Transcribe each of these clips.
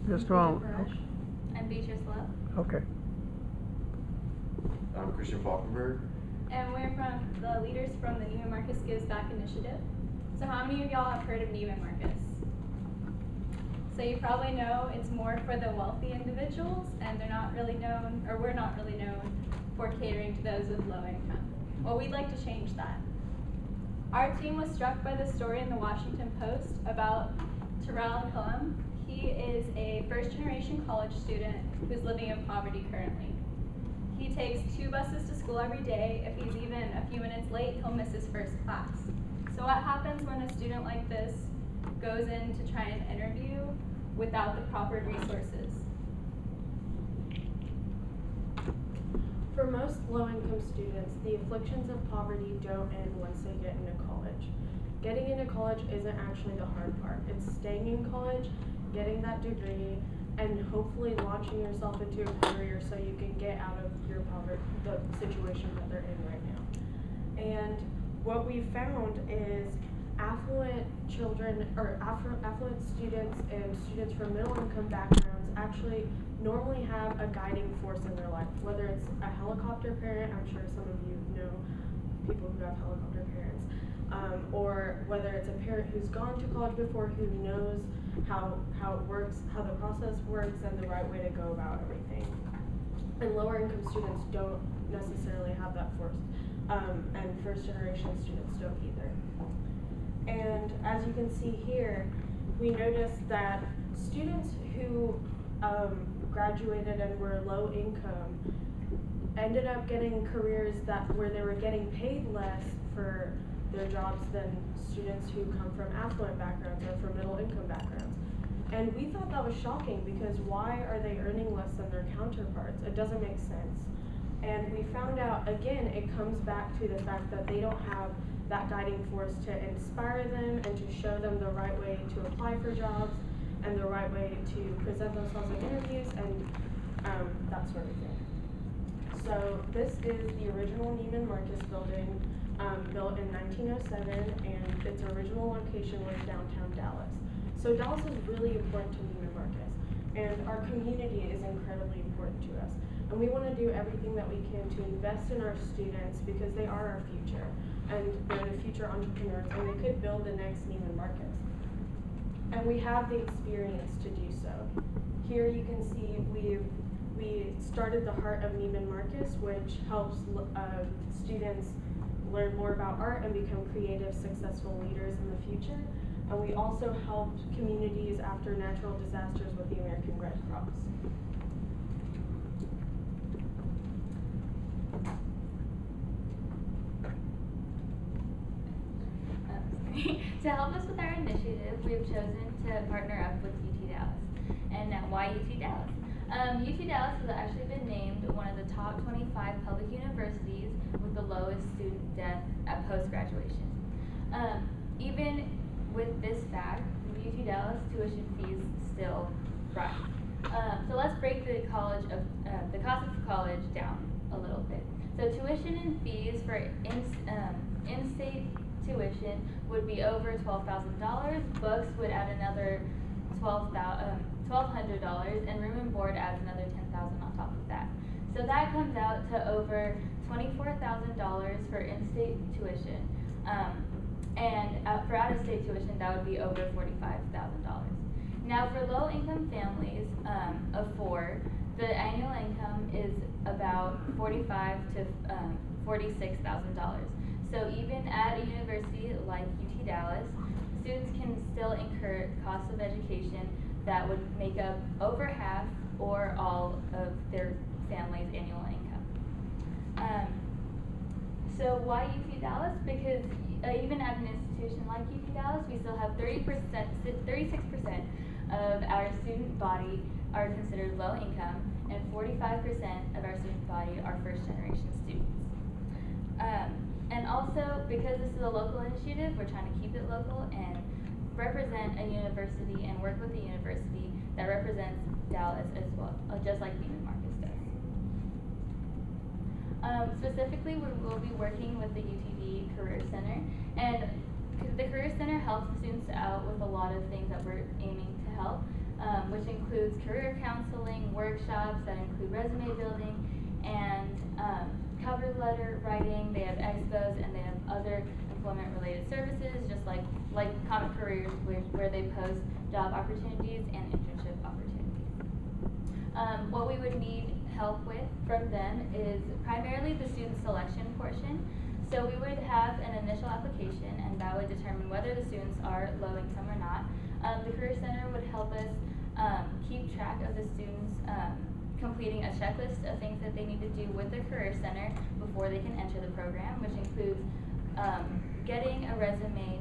Just a moment. Paresh. I'm Beatrice. Okay. I'm Christian Falkenberg. And we're from the leaders from the Neiman Marcus Gives Back initiative. So how many of y'all have heard of Neiman Marcus? So you probably know it's more for the wealthy individuals, and they're not really known, or we're not really known for catering to those with low income. Well, we'd like to change that. Our team was struck by the story in the Washington Post about Terrell Cullum. He is a first-generation college student who's living in poverty currently. He takes 2 buses to school every day. If he's even a few minutes late, he'll miss his first class. So what happens when a student like this goes in to try an interview without the proper resources? For most low-income students, the afflictions of poverty don't end once they get into college. Getting into college isn't actually the hard part. It's staying in college, getting that degree, and hopefully launching yourself into a career so you can get out of your the situation that they're in right now. And what we found is affluent children, or affluent students and students from middle income backgrounds actually normally have a guiding force in their life, whether it's a helicopter parent. I'm sure some of you know people who have helicopter parents, or whether it's a parent who's gone to college before, who knows how it works, how the process works, and the right way to go about everything. And lower income students don't necessarily have that force, and first generation students don't either. And as you can see here, we noticed that students who graduated and were low income ended up getting careers where they were getting paid less for their jobs than students who come from affluent backgrounds or from middle income backgrounds. And we thought that was shocking, because why are they earning less than their counterparts? It doesn't make sense. And we found out, again, it comes back to the fact that they don't have that guiding force to inspire them and to show them the right way to apply for jobs and the right way to present themselves in interviews and that sort of thing. So this is the original Neiman Marcus building, built in 1907, and its original location was downtown Dallas. So Dallas is really important to Neiman Marcus, and our community is incredibly important to us. And we want to do everything that we can to invest in our students, because they are our future, and they're the future entrepreneurs, and they could build the next Neiman Marcus. And we have the experience to do so. Here you can see we started the Heart of Neiman Marcus, which helps students learn more about art and become creative, successful leaders in the future. And we also helped communities after natural disasters with the American Red Cross. To help us with our initiative, we've chosen to partner up with UT Dallas. And now, why UT Dallas? UT Dallas has actually been named one of the top 25 public universities with the lowest student death at post-graduation. Even with this fact, UT Dallas tuition fees still rise. So let's break the cost of college down a little bit. So tuition and fees for in-state tuition would be over $12,000. Books would add another $1,200, and room and board adds another $10,000 on top of that. So that comes out to over $24,000 for in-state tuition, and for out-of-state tuition, that would be over $45,000. Now, for low-income families of 4, the annual income is about $45,000 to $46,000. So even at a university like UT Dallas, students can still incur costs of education that would make up over half or all of their family's annual income. So why UT Dallas? Because even at an institution like UT Dallas, we still have 36% of our student body are considered low income, and 45% of our student body are first generation students. And also, because this is a local initiative, we're trying to keep it local and represent a university and work with a university that represents Dallas as well, just like Neiman Marcus does. Specifically, we will be working with the UTD Career Center, and the Career Center helps students out with a lot of things that we're aiming to help, which which includes career counseling, workshops that include resume building, and cover letter writing. They have expos, and they have other employment-related services, just like Common Careers, where they post job opportunities and internship opportunities. What we would need help with from them is primarily the student selection portion. So we would have an initial application, and that would determine whether the students are low income or not. The Career Center would help us keep track of the students completing a checklist of things that they need to do with the Career Center before they can enter the program, which includes getting a resume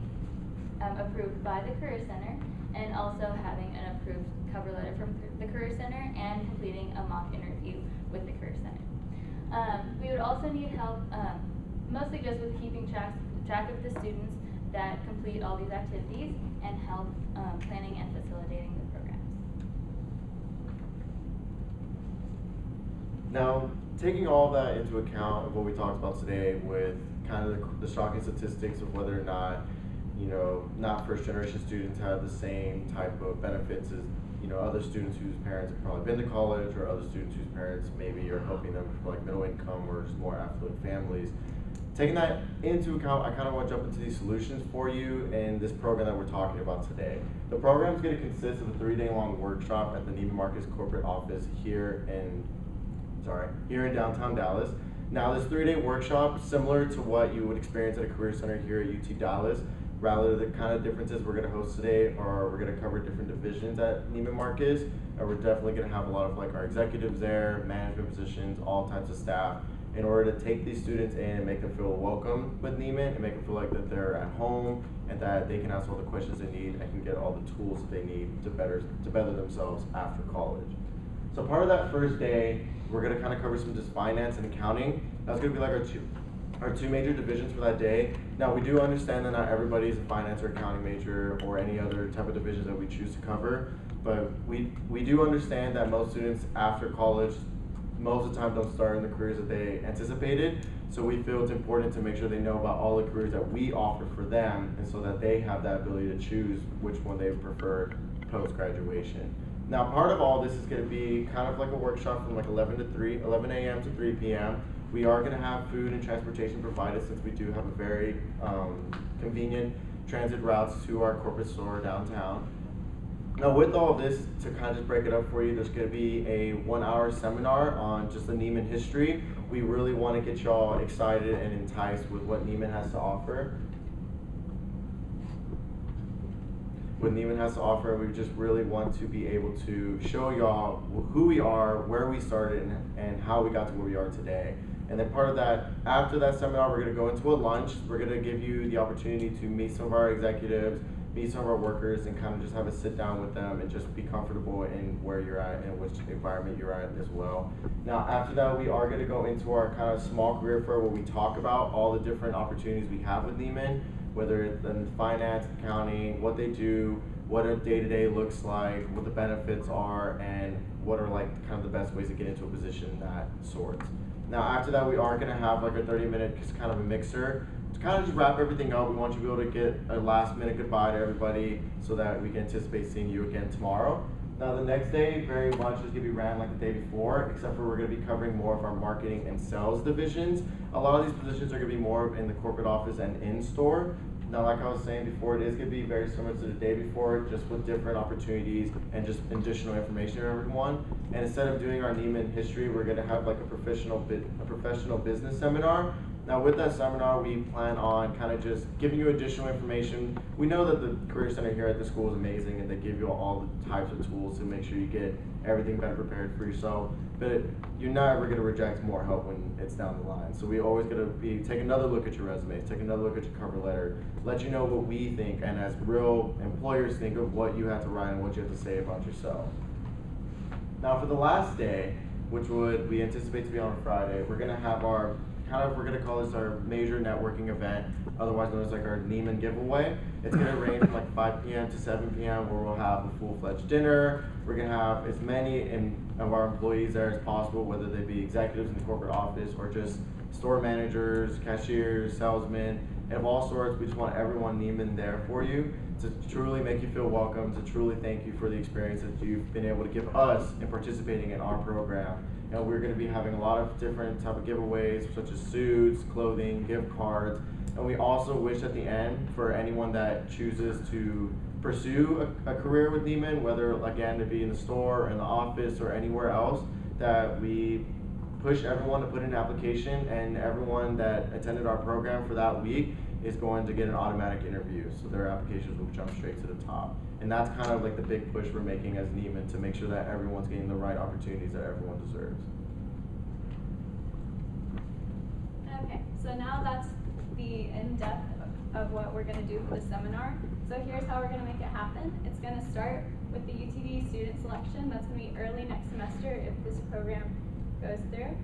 approved by the Career Center, and also having an approved cover letter from the Career Center, and completing a mock interview with the Career Center. We would also need help, mostly just with keeping track of the students that complete all these activities, and help planning and facilitating the programs. Now, taking all that into account of what we talked about today, with kind of the shocking statistics of whether or not, not first generation students have the same type of benefits as, other students whose parents have probably been to college, or other students whose parents maybe are helping them for like middle income or just more affluent families. Taking that into account, I kind of want to jump into these solutions for you in this program that we're talking about today. The program is going to consist of a 3-day-long workshop at the Neiman Marcus corporate office here in downtown Dallas. Now, this 3-day workshop, similar to what you would experience at a career center here at UT Dallas. Rather, the kind of differences we're going to host today are we're going to cover different divisions at Neiman Marcus, and we're definitely going to have a lot of like our executives there, management positions, all types of staff, in order to take these students in and make them feel welcome with Neiman, and make them feel like that they're at home, and that they can ask all the questions they need and can get all the tools that they need to better themselves after college. So part of that first day, we're going to kind of cover some just finance and accounting. That's going to be like our two major divisions for that day. Now, we do understand that not everybody is a finance or accounting major or any other type of divisions that we choose to cover, but we do understand that most students after college most of the time don't start in the careers that they anticipated. So we feel it's important to make sure they know about all the careers that we offer for them, and so that they have that ability to choose which one they prefer post-graduation. Now, part of all this is going to be kind of like a workshop from like 11 a.m. to 3 p.m. We are going to have food and transportation provided, since we do have a very convenient transit routes to our corporate store downtown. Now, with all this, to kind of just break it up for you, there's going to be a 1-hour seminar on just the Neiman history. We really want to get y'all excited and enticed with what Neiman has to offer. We just really want to be able to show y'all who we are, where we started, and how we got to where we are today. And then part of that, after that seminar, we're going to go into a lunch. We're going to give you the opportunity to meet some of our executives, meet some of our workers, and kind of just have a sit down with them and just be comfortable in where you're at and which environment you're at as well. Now, after that, we are going to go into our kind of small career fair, where we talk about all the different opportunities we have with Neiman, whether it's in finance, accounting, what they do, what a day-to-day looks like, what the benefits are, and what are like kind of the best ways to get into a position that sorts. Now, after that, we are going to have like a 30-minute kind of a mixer to kind of just wrap everything up. We want you to be able to get a last-minute goodbye to everybody, so that we can anticipate seeing you again tomorrow. Now, the next day very much is going to be ran like the day before, except for we're going to be covering more of our marketing and sales divisions. A lot of these positions are going to be more in the corporate office and in-store. Now, like I was saying before, it is going to be very similar to the day before, just with different opportunities and just additional information for everyone. And instead of doing our Neiman history, we're going to have like a professional business seminar. Now, with that seminar, we plan on kind of just giving you additional information. We know that the Career Center here at the school is amazing, and they give you all the types of tools to make sure you get everything better prepared for yourself. But you're not ever going to reject more help when it's down the line. So we always going to take another look at your resume, take another look at your cover letter, let you know what we think, and as real employers think of what you have to write and what you have to say about yourself. Now, for the last day, which we anticipate to be on a Friday, we're going to have our we're going to call this our major networking event, otherwise known as like our Neiman giveaway. It's going to range from like 5 p.m. to 7 p.m. where we'll have a full-fledged dinner. We're going to have as many of our employees there as possible, whether they be executives in the corporate office or just store managers, cashiers, salesmen, and of all sorts. We just want everyone Neiman there for you to truly make you feel welcome, to truly thank you for the experience that you've been able to give us in participating in our program. And we're going to be having a lot of different type of giveaways, such as suits, clothing, gift cards. And we also wish at the end for anyone that chooses to pursue a career with Neiman, whether again to be in the store or in the office or anywhere else, that we push everyone to put in an application, and everyone that attended our program for that week is going to get an automatic interview. So their applications will jump straight to the top. And that's kind of like the big push we're making as Neiman, to make sure that everyone's getting the right opportunities that everyone deserves. Okay, so now that's the in-depth of what we're going to do for the seminar. So here's how we're going to make it happen. It's going to start with the UTD student selection. That's going to be early next semester if this program goes through.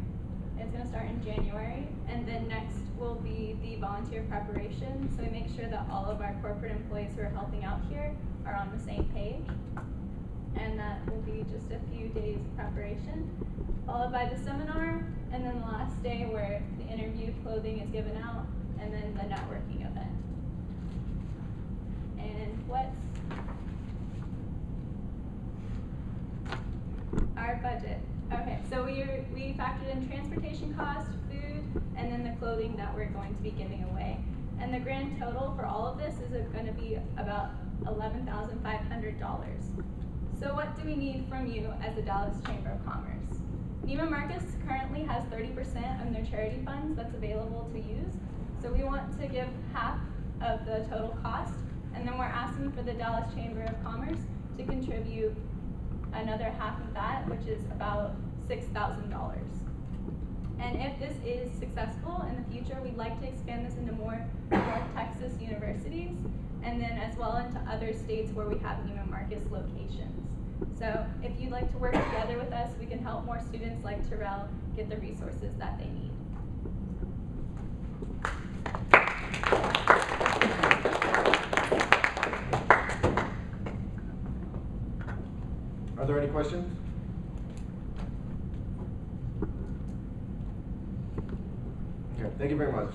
It's going to start in January, and then next will be the volunteer preparation. So we make sure that all of our corporate employees who are helping out here are on the same page, and that will be just a few days of preparation, followed by the seminar, and then the last day where the interview clothing is given out, and then the networking event. And what's our budget? Okay, so we factored in transportation costs, food, and then the clothing that we're going to be giving away. And the grand total for all of this is going to be about $11,500. So what do we need from you as the Dallas Chamber of Commerce? Neiman Marcus currently has 30% of their charity funds that's available to use. So we want to give half of the total cost, and then we're asking for the Dallas Chamber of Commerce to contribute another half of that, which is about $6,000. And if this is successful in the future, we'd like to expand this into more North Texas universities, and then as well into other states where we have Neiman Marcus locations. So if you'd like to work together with us, we can help more students like Terrell get the resources that they need. Are there any questions? Okay, thank you very much.